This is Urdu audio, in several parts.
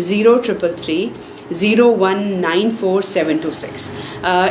033301942726।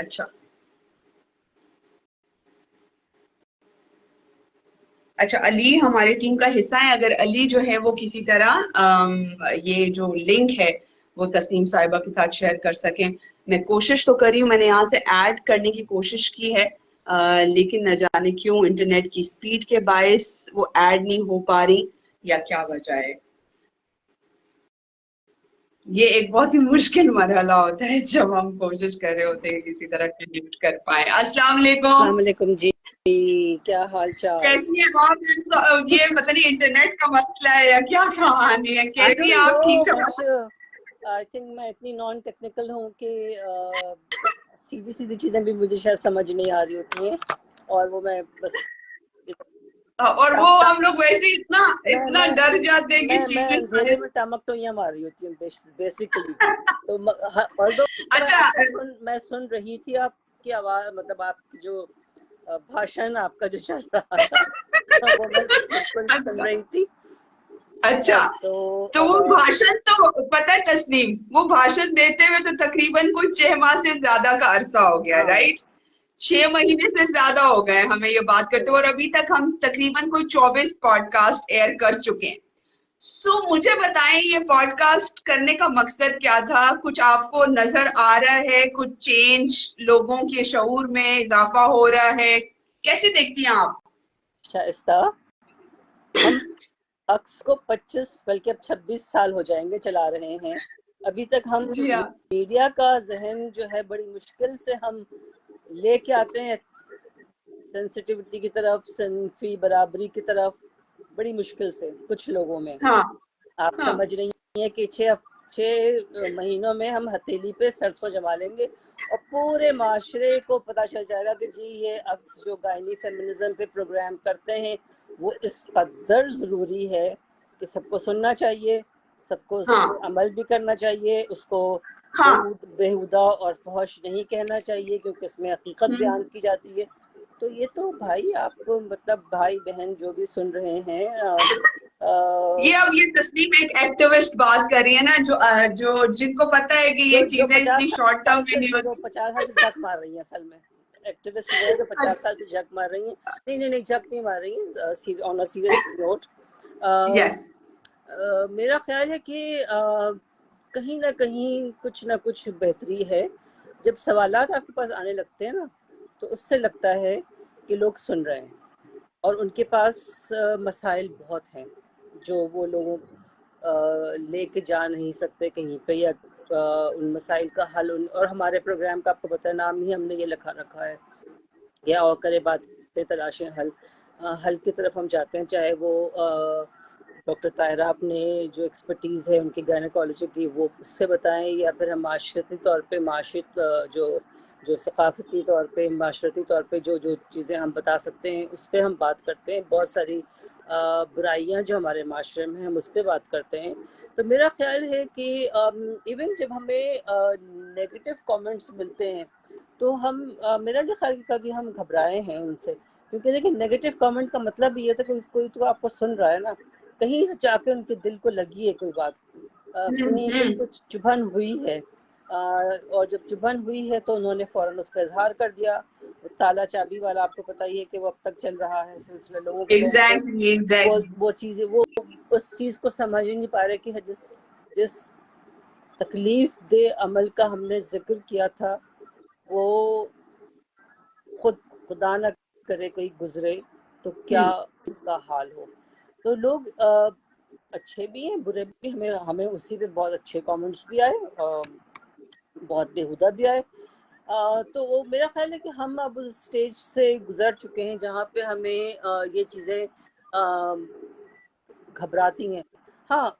اچھا اچھا، علی ہماری ٹیم کا حصہ ہے. اگر علی جو ہے وہ کسی طرح یہ جو لنک ہے وہ تسنیم صاحبہ کے ساتھ شیئر کر سکیں. میں کوشش تو کر رہی ہوں، میں نے یہاں سے ایڈ کرنے کی کوشش کی ہے، لیکن نہ جانے کیوں انٹرنیٹ کی سپیڈ کے باعث وہ ایڈ نہیں ہو پا رہی یا کیا وجہ ہے. یہ ایک بہت ہی مشکل مرحلہ ہوتا ہے جب ہم کوشش کر رہے ہوتے ہیں کسی طرح کنیکٹ کر پائیں. السلام علیکم. السلام علیکم جی، کیا حال چال؟ کیسی ہیں آپ؟ یہ پتہ نہیں انٹرنیٹ کا مسئلہ ہے یا کیا کہانی ہے. I کیسی don't ہیں آپ؟ ٹھیک know، ٹھاک؟ کچھ آئی تھنک میں اتنی نان ٹیکنیکل ہوں کہ سیدھی سیدھی چیزیں بھی مجھے شاید سمجھ نہیں آ رہی ہوتی ہیں، اور وہ میں بس اور وہ ہم لوگ ویسے ہی اتنا ڈر جاتے ہیں کہ میں چیزیں اندھیرے میں ٹامک ٹوئیاں مار رہی ہوتی ہوں بیسیکلی. تو اچھا میں سن رہی تھی آپ کی آواز، مطلب آپ کی جو بھاشن آپ کا جو چل رہا تھا وہ میں بالکل سن رہی تھی. اچھا تو وہ بھاشن تو پتہ ہے تسنیم، وہ بھاشن دیتے ہوئے تو تقریباً کوئی 6 ماہ سے زیادہ کا عرصہ ہو گیا، رائٹ؟ 6 مہینے سے زیادہ ہو گئے ہمیں یہ بات کرتے ہوئے، اور ابھی تک ہم تقریباً کوئی 24 پوڈ کاسٹ ایئر کر چکے ہیں. سو مجھے بتائیں یہ پوڈ کاسٹ کرنے کا مقصد کیا تھا؟ کچھ آپ کو نظر آ رہا ہے، کچھ چینج لوگوں کے شعور میں اضافہ ہو رہا ہے؟ کیسے دیکھتی ہیں آپ؟ شائستہ، ہم عکس کو 25 بلکہ اب 26 سال ہو جائیں گے چلا رہے ہیں. ابھی تک ہم جی ہاں. میڈیا کا ذہن جو ہے بڑی مشکل سے ہم لے کے آتے ہیں سینسٹیوٹی کی طرف، صنفی برابری کی طرف، بڑی مشکل سے کچھ لوگوں میں. ہاں آپ ہاں سمجھ رہی ہیں کہ 6 مہینوں میں ہم ہتھیلی پہ سرسوں جما لیں گے اور پورے معاشرے کو پتہ چل جائے گا کہ جی یہ عکس جو گائنی فیمنزم پہ پروگرام کرتے ہیں وہ اس قدر ضروری ہے کہ سب کو سننا چاہیے، سب کو اس ہاں پہ عمل بھی کرنا چاہیے، اس کو ہاں بےہودہ اور فحش نہیں کہنا چاہیے کیونکہ اس میں حقیقت بیان کی جاتی ہے. تو یہ تو بھائی آپ کو مطلب بھائی بہن جو بھی سن رہے ہیں یہ تسلیم ایک ایکٹیوسٹ بات کر رہی ہے نا، جو جن کو پتہ ہے کہ یہ جو چیزیں 50 اتنی شارٹ ٹرم میں نہیں جو ہوتی. 50 سال سے جھک مار رہی ہیں، اصل میں ایکٹیوسٹ وہ ہے جو 50 سال سے جھک مار رہی ہیں. نہیں جھک نہیں مار رہی ہیں. آن اے سیریس نوٹ، یس میرا خیال ہے کہ کہیں نہ کہیں کچھ نہ کچھ بہتری ہے. جب سوالات آپ کے پاس آنے لگتے ہیں نا تو اس سے لگتا ہے کہ لوگ سن رہے ہیں اور ان کے پاس مسائل بہت ہیں جو وہ لوگوں لے کے جا نہیں سکتے کہیں پہ، یا ان مسائل کا حل اور ہمارے پروگرام کا آپ کو پتہ ہے نام ہی ہم نے یہ لکھا رکھا ہے کہ آؤ کرے باتیں تلاشیں حل کی طرف ہم جاتے ہیں. چاہے وہ ڈاکٹر طاہرہ اپنے جو ایکسپرٹیز ہے ان کی گائنیکالوجی کی وہ اس سے بتائیں، یا پھر ہم معاشرتی طور پہ جو ثقافتی طور پہ معاشرتی طور پہ جو چیزیں ہم بتا سکتے ہیں اس پہ ہم بات کرتے ہیں. بہت ساری برائیاں جو ہمارے معاشرے میں ہم اس پہ بات کرتے ہیں. تو میرا خیال ہے کہ ایون جب ہمیں نیگیٹو کامنٹس ملتے ہیں تو میرا جو خیال کبھی ہم گھبرائے ہیں ان سے، کیونکہ دیکھیں نیگیٹو کامنٹ کا مطلب یہ ہوتا ہے کہ کوئی تو آپ کو سن رہا ہے نا، کہیں سے جا کے ان کے دل کو لگی ہے کوئی بات، کہیں کچھ چبھن ہوئی ہے، اور جب چبھن ہوئی ہے تو انہوں نے فوراً اس کا اظہار کر دیا. تالا چابی والا آپ کو پتہ ہی ہے کہ وہ اب تک چل رہا ہے سلسلہ، لوگوں کے ذہن میں وہ چیزیں، وہ اس چیز کو سمجھ ہی نہیں پا رہے کہ جس تکلیف دہ عمل کا ہم نے ذکر کیا تھا وہ خدا نہ کرے کوئی گزرے تو کیا اس کا حال ہو. تو لوگ اچھے بھی ہیں برے بھی، ہمیں اسی پہ بہت اچھے کامنٹس بھی آئے، بہت بےہودہ بھی آئے. تو وہ میرا خیال ہے کہ ہم اب اس اسٹیج سے گزر چکے ہیں جہاں پہ ہمیں یہ چیزیں گھبراتی ہیں. ہاں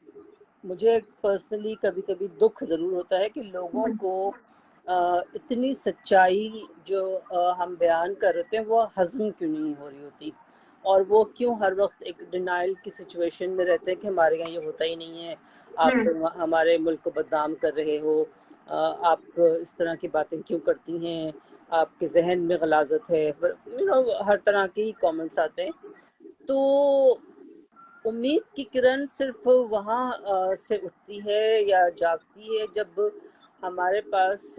مجھے پرسنلی کبھی کبھی دکھ ضرور ہوتا ہے کہ لوگوں کو اتنی سچائی جو ہم بیان کر رہے ہیں وہ ہضم کیوں نہیں ہو رہی ہوتی، اور وہ کیوں ہر وقت ایک ڈینائل کی سچویشن میں رہتے ہیں کہ ہمارے یہاں یہ ہوتا ہی نہیں ہے، آپ ہمارے ملک کو بدنام کر رہے ہو، آپ اس طرح کی باتیں کیوں کرتی ہیں، آپ کے ذہن میں غلاظت ہے، ہر طرح کی کامنٹس آتے ہیں. تو امید کی کرن صرف وہاں سے اٹھتی ہے یا جاگتی ہے جب ہمارے پاس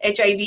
HIV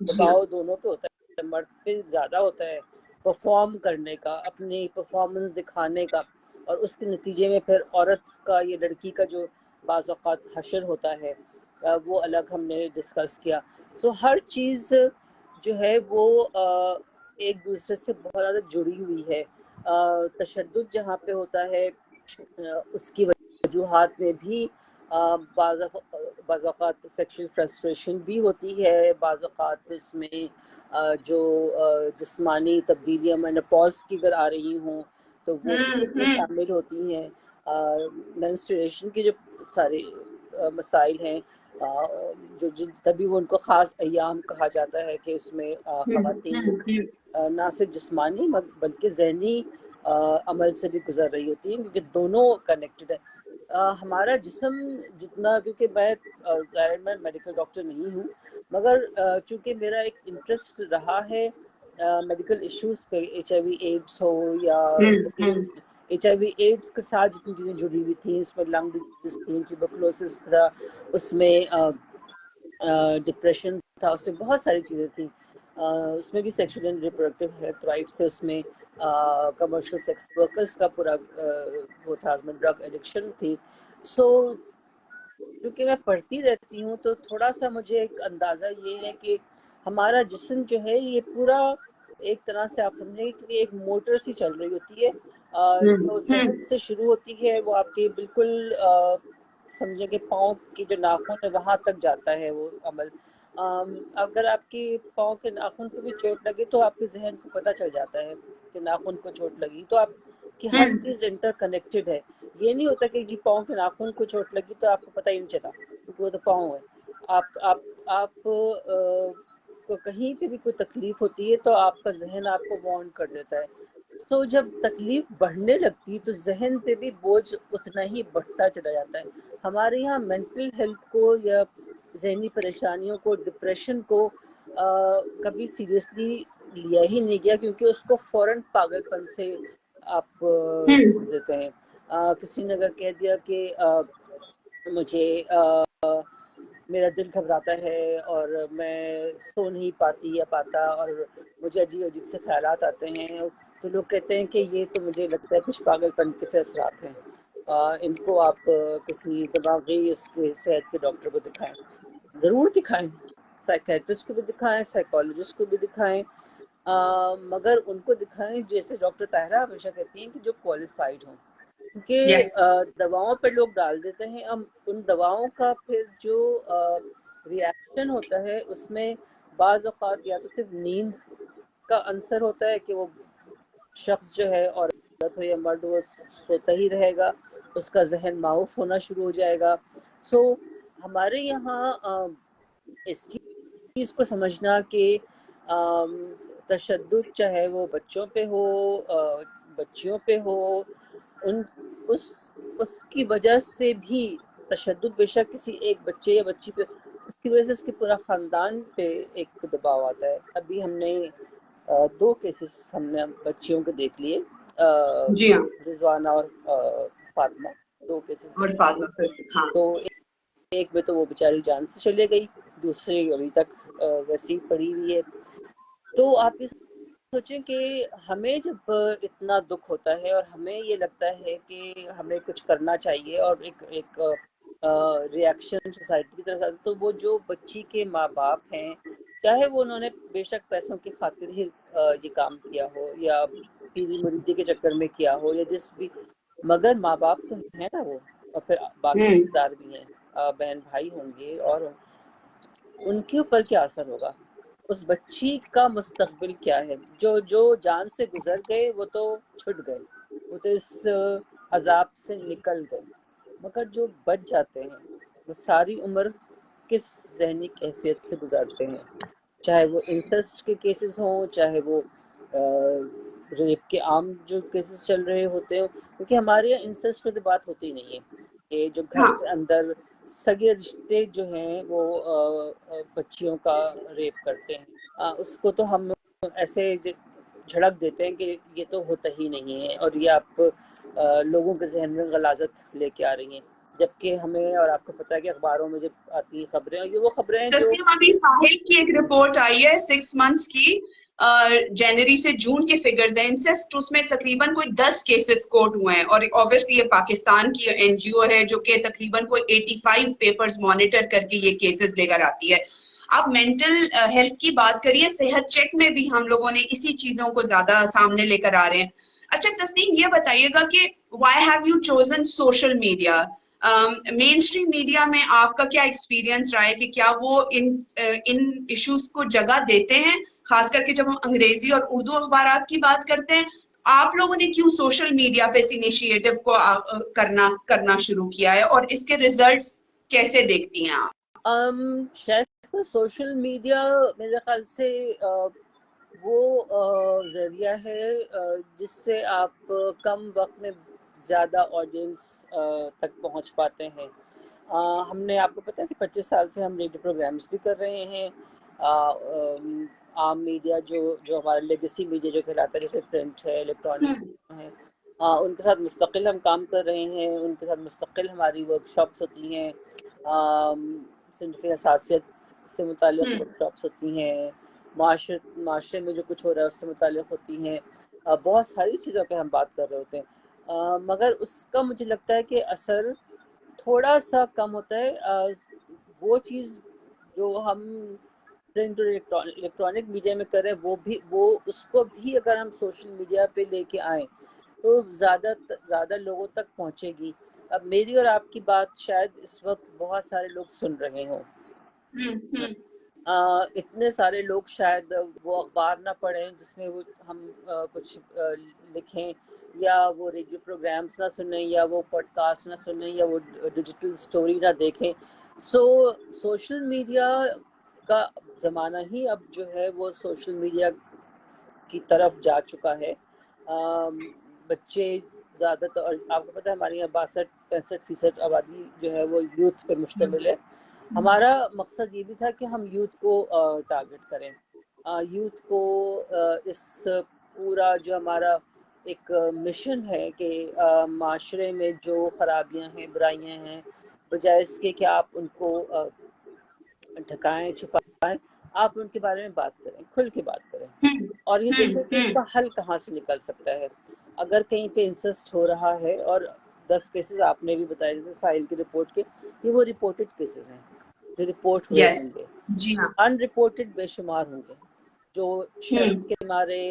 دباؤ دونوں پہ ہوتا ہے، مرد پہ زیادہ ہوتا ہے پرفارم کرنے کا، اپنی پرفارمنس دکھانے کا، اور اس کے نتیجے میں پھر عورت کا یا لڑکی کا جو بعض اوقات حشر ہوتا ہے وہ الگ ہم نے ڈسکس کیا. سو ہر چیز جو ہے وہ ایک دوسرے سے بہت زیادہ جڑی ہوئی ہے. تشدد جہاں پہ ہوتا ہے اس کی وجوہات میں بھی بعض اوقات سیکشل فرسٹریشن بھی ہوتی ہے، بعض اوقات اس میں جو جسمانی تبدیلیاں مینوپاز کی اگر آ رہی ہوں تو وہ بھی اس میں شامل ہوتی ہیں. مینسٹریشن کے جو سارے مسائل ہیں جو تبھی وہ ان کو خاص ایام کہا جاتا ہے کہ اس میں خواتین نہ صرف جسمانی بلکہ ذہنی عمل سے بھی گزر رہی ہوتی ہیں، کیونکہ دونوں کنیکٹڈ ہے. ہمارا جسم جتنا، کیونکہ میں میڈیکل ڈاکٹر نہیں ہوں، مگر چونکہ میرا ایک انٹرسٹ رہا ہے میڈیکل ایشوز پہ، ایچ آئی وی ایڈس ہو یا ایچ آئی وی ایڈس کے ساتھ جتنی چیزیں جڑی ہوئی تھیں، اس میں لنگ ڈیزیز تھی، ٹیوبرکلوسس تھا، اس میں ڈپریشن تھا، اس میں بہت ساری چیزیں تھیں. اس میں بھی sexual and reproductive health rights تھے، اس میں کمرشل سیکس ورکرز کا پورا وہ تھا، اس میں ڈرگ ایڈکشن تھی. سو کیونکہ میں پڑھتی رہتی ہوں تو تھوڑا سا مجھے ایک اندازہ یہ ہے کہ ہمارا جسم جو ہے یہ پورا ایک طرح سے آپ سمجھیں کہ ایک موٹر سی چل رہی ہوتی ہے، جو ذہن سے شروع ہوتی ہے وہ آپ کے بالکل سمجھیں کہ پاؤں کی جو ناخن ہے وہاں تک جاتا ہے وہ عمل. اگر آپ کی پاؤں کے ناخن کو بھی چوٹ لگے تو آپ کے ذہن کو پتہ چل جاتا ہے کہ ناخن کو چوٹ لگی، تو آپ کی ہر چیز انٹر کنیکٹڈ ہے. یہ نہیں ہوتا کہ جی پاؤں کے ناخن کو چوٹ لگی تو آپ کو پتہ ہی نہیں چلا کیونکہ وہ تو پاؤں ہے. آپ کو کہیں پہ بھی کوئی تکلیف ہوتی ہے تو آپ کا ذہن آپ کو وارن کر دیتا ہے. تو جب تکلیف بڑھنے لگتی تو ذہن پہ بھی بوجھ اتنا ہی بڑھتا چلا جاتا ہے. ہمارے یہاں مینٹل ہیلتھ کو یا ذہنی پریشانیوں کو، ڈپریشن کو کبھی سیریسلی لیا ہی نہیں گیا، کیونکہ اس کو فوراً پاگل پن سے آپ جوڑ دیتے ہیں. کسی نے اگر کہہ دیا کہ مجھے میرا دل گھبراتا ہے اور میں سو نہیں پاتی یا پاتا اور مجھے عجیب عجیب سے خیالات آتے ہیں، تو لوگ کہتے ہیں کہ یہ تو مجھے لگتا ہے کچھ پاگل پن کے سے اثرات ہیں، ان کو آپ کسی دماغی اس کے صحت کے ڈاکٹر کو دکھائیں. ضرور دکھائیں، سائیکیٹرسٹ کو بھی دکھائیں، سائیکالوجسٹ کو بھی دکھائیں، مگر ان کو دکھائیں جیسے ڈاکٹر طاہرہ ہمیشہ کہتی ہیں کہ جو کوالیفائڈ ہوں. کیونکہ دواؤں پہ لوگ ڈال دیتے ہیں، اب ان دواؤں کا پھر جو ری ایکشن ہوتا ہے اس میں بعض اوقات یا تو صرف نیند کا عنصر ہوتا ہے کہ وہ شخص جو ہے عورت ہو یا مرد وہ سوتا ہی رہے گا، اس کا ذہن معاف ہونا شروع ہو جائے گا. سو ہمارے یہاں اس چیز کو سمجھنا کہ تشدد چاہے وہ بچوں پہ ہو، بچیوں پہ ہو، اس کی وجہ سے بھی تشدد بے شک کسی ایک بچے یا بچی پہ، اس کی وجہ سے اس کے پورا خاندان پہ ایک دباؤ آتا ہے. ابھی ہم نے 2 کیسز ہم نے بچیوں کے دیکھ لیے، جی ہاں، رضوانہ اور فاطمہ، 2 کیسز اور دیکھ فاطمہ ہاں تو ایک میں تو وہ بیچاری جان سے چلے گئی، دوسری ابھی تک ویسی ہی پڑی ہوئی ہے. تو آپ یہ سوچیں کہ ہمیں جب اتنا دکھ ہوتا ہے اور ہمیں یہ لگتا ہے کہ ہمیں کچھ کرنا چاہیے اور ایک ری ایکشن سوسائٹی کی طرف آتا ہے، تو وہ جو بچی کے ماں باپ ہیں، چاہے وہ انہوں نے بے شک پیسوں کی خاطر ہی یہ کام کیا ہو یا پیری مریدی کے چکر میں کیا ہو یا جس بھی، مگر ماں باپ تو ہیں نا وہ، اور پھر باقی رشتہ دار بھی ہیں، بہن بھائی ہوں گے، اور ان کے اوپر کیا اثر ہوگا، اس بچی کا مستقبل کیا ہے. جو جان سے گزر گئے وہ تو چھٹ گئے، وہ تو اس عذاب سے نکل گئے، مگر جو بچ جاتے ہیں وہ ساری عمر کس ذہنی کیفیت سے گزارتے ہیں، چاہے وہ انسسٹ کے کیسز ہوں، چاہے وہ ریپ کے عام جو کیسز چل رہے ہوتے ہوں، کیونکہ ہمارے یہاں انسسٹ پہ تو بات ہوتی نہیں ہے. یہ جو گھر کے اندر سگے رشتے جو ہیں وہ بچیوں کا ریپ کرتے ہیں، اس کو تو ہم ایسے جھڑک دیتے ہیں کہ یہ تو ہوتا ہی نہیں ہے، اور یہ آپ لوگوں کے ذہن میں غلاظت لے کے آ رہی ہیں. جبکہ ہمیں اور آپ کو پتہ ہے کہ اخباروں میں جب آتی خبریں، یہ وہ خبریں ہیں جو تسنیم، ابھی ساحل کی ایک رپورٹ آئی ہے 6 months کی، جنوری سے جون کے فگرز ہیں انسسٹ، اس میں تقریباً کوئی 10 کیسز کوٹ ہوئے ہیں، اور اوبیسلی یہ پاکستان کی این جی او ہے جو کہ تقریباً کوئی 85 پیپرز مانیٹر کر کے یہ کیسز لے کر آتی ہے. آپ مینٹل ہیلتھ کی بات کریے، صحت چیک میں بھی ہم لوگوں نے اسی چیزوں کو زیادہ سامنے لے کر آ رہے ہیں. اچھا تسنیم، یہ بتائیے گا کہ why have you chosen social media? Mainstream media میں آپ کا کیا ایکسپیرینس رہا ہے کہ کیا وہ ان ایشوز کو جگہ دیتے ہیں، خاص کر کے جب ہم انگریزی اور اردو اخبارات کی بات کرتے ہیں؟ آپ لوگوں نے کیوں سوشل میڈیا پہ اس انیشیٹو کو کرنا شروع کیا ہے، اور اس کے ریزلٹس کیسے دیکھتی ہیں آپ؟ شاید سوشل میڈیا میرے خیال سے وہ ذریعہ ہے جس سے آپ کم وقت میں زیادہ آڈینس تک پہنچ پاتے ہیں. ہم نے آپ کو پتہ ہے کہ 25 سال سے ہم ریڈیو پروگرامز بھی کر رہے ہیں. عام میڈیا جو ہمارا لیگیسی میڈیا جو کہلاتا ہے، جیسے پرنٹ ہے، الیکٹرانک ہے، ان کے ساتھ مستقل ہم کام کر رہے ہیں. ان کے ساتھ مستقل ہماری ورکشاپس ہوتی ہیں، صنف حساسیت سے متعلق ورکشاپس ہوتی ہیں، معاشرے میں جو کچھ ہو رہا ہے اس سے متعلق ہوتی ہیں. بہت ساری چیزوں پہ ہم بات کر رہے ہوتے ہیں، مگر اس کا مجھے لگتا ہے کہ اثر تھوڑا سا کم ہوتا ہے. وہ چیز جو ہم پرنٹ اور الیکٹرانک میڈیا میں کر رہے ہیں وہ اس کو بھی اگر ہم سوشل میڈیا پہ لے کے آئیں تو زیادہ لوگوں تک پہنچے گی. اب میری اور آپ کی بات شاید اس وقت بہت سارے لوگ سن رہے ہوں، اتنے سارے لوگ شاید وہ اخبار نہ پڑھیں جس میں وہ ہم کچھ لکھیں، یا وہ ریڈیو پروگرامز نہ سنیں، یا وہ پوڈ کاسٹ نہ سنیں، یا وہ ڈیجیٹل سٹوری نہ دیکھیں. سوشل میڈیا کا زمانہ ہی اب جو ہے وہ سوشل میڈیا کی طرف جا چکا ہے. بچے زیادہ تر، آپ کو پتہ ہے ہمارے یہاں 62-65% آبادی جو ہے وہ یوتھ پہ مشتمل ہے. ہمارا مقصد یہ بھی تھا کہ ہم یوتھ کو ٹارگٹ کریں، یوتھ کو اس پورا جو ہمارا ایک مشن ہے کہ معاشرے میں جو خرابیاں ہیں، برائیاں ہیں، بجائے اس کے کہ آپ ان کو ڈھکائیں چھپائیں، آپ ان کے بارے میں بات کریں، کھل کے بات کریں، اور یہ دیکھیں کہ اس کا حل کہاں سے نکل سکتا ہے. اگر کہیں پہ انسسٹ ہو رہا ہے، اور 10 کیسز آپ نے بھی بتایا جیسے ساحل کی رپورٹ کے، یہ وہ رپورٹڈ کیسز ہیں جو رپورٹ ہوئے ہوں گے. جی ہاں، ان رپورٹڈ بے شمار ہوں گے جو شرم کے مارے،